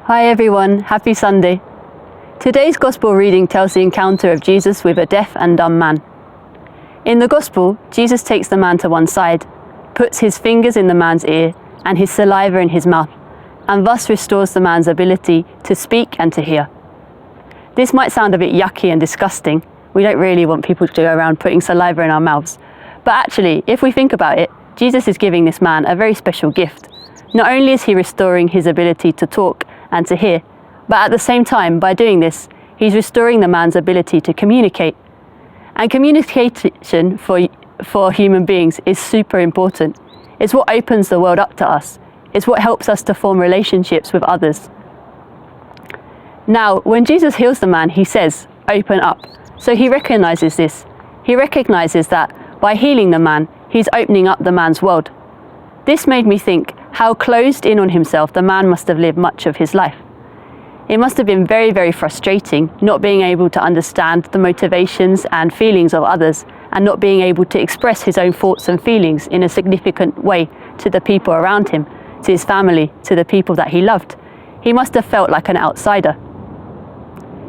Hi everyone, happy Sunday. Today's Gospel reading tells the encounter of Jesus with a deaf and dumb man. In the Gospel, Jesus takes the man to one side, puts his fingers in the man's ear and his saliva in his mouth, and thus restores the man's ability to speak and to hear. This might sound a bit yucky and disgusting. We don't really want people to go around putting saliva in our mouths. But actually, if we think about it, Jesus is giving this man a very special gift. Not only is he restoring his ability to talk and to hear, but at the same time, by doing this, he's restoring the man's ability to communicate. And communication for human beings is super important. It's what opens the world up to us. It's what helps us to form relationships with others. Now, when Jesus heals the man, he says, "Open up." So he recognizes this. He recognizes that by healing the man, he's opening up the man's world. This made me think how closed in on himself the man must have lived much of his life. It must have been very, very frustrating not being able to understand the motivations and feelings of others and not being able to express his own thoughts and feelings in a significant way to the people around him, to his family, to the people that he loved. He must have felt like an outsider.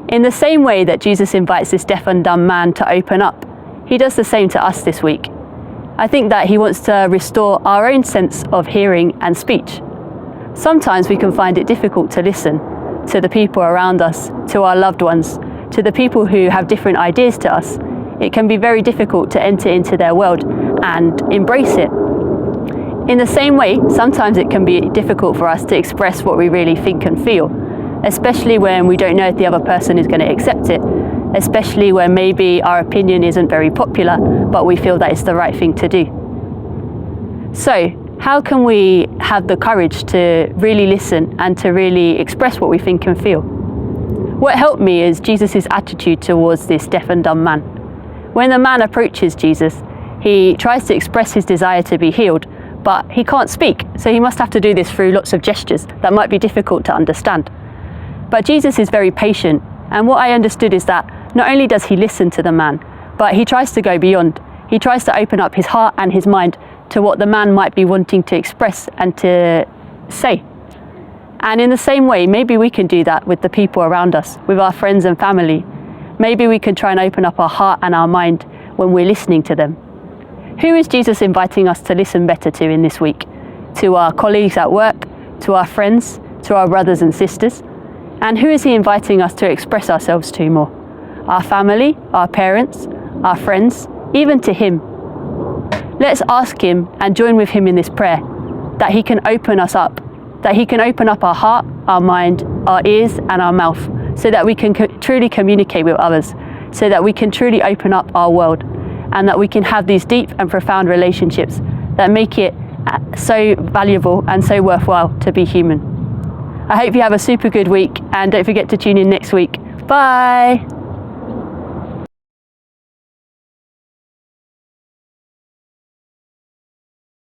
In the same way that Jesus invites this deaf and dumb man to open up, he does the same to us this week. I think that he wants to restore our own sense of hearing and speech. Sometimes we can find it difficult to listen to the people around us, to our loved ones, to the people who have different ideas to us. It can be very difficult to enter into their world and embrace it. In the same way, sometimes it can be difficult for us to express what we really think and feel, especially when we don't know if the other person is going to accept it, especially when maybe our opinion isn't very popular, but we feel that it's the right thing to do. So, how can we have the courage to really listen and to really express what we think and feel? What helped me is Jesus' attitude towards this deaf and dumb man. When the man approaches Jesus, he tries to express his desire to be healed, but he can't speak, so he must have to do this through lots of gestures that might be difficult to understand. But Jesus is very patient, and what I understood is that not only does he listen to the man, but he tries to go beyond. He tries to open up his heart and his mind to what the man might be wanting to express and to say. And in the same way, maybe we can do that with the people around us, with our friends and family. Maybe we can try and open up our heart and our mind when we're listening to them. Who is Jesus inviting us to listen better to in this week? To our colleagues at work, to our friends, to our brothers and sisters? And who is he inviting us to express ourselves to more? Our family, our parents, our friends, even to him. Let's ask him and join with him in this prayer, that he can open us up, that he can open up our heart, our mind, our ears and our mouth, so that we can truly communicate with others, so that we can truly open up our world, and that we can have these deep and profound relationships that make it so valuable and so worthwhile to be human. I hope you have a super good week, and don't forget to tune in next week. Bye!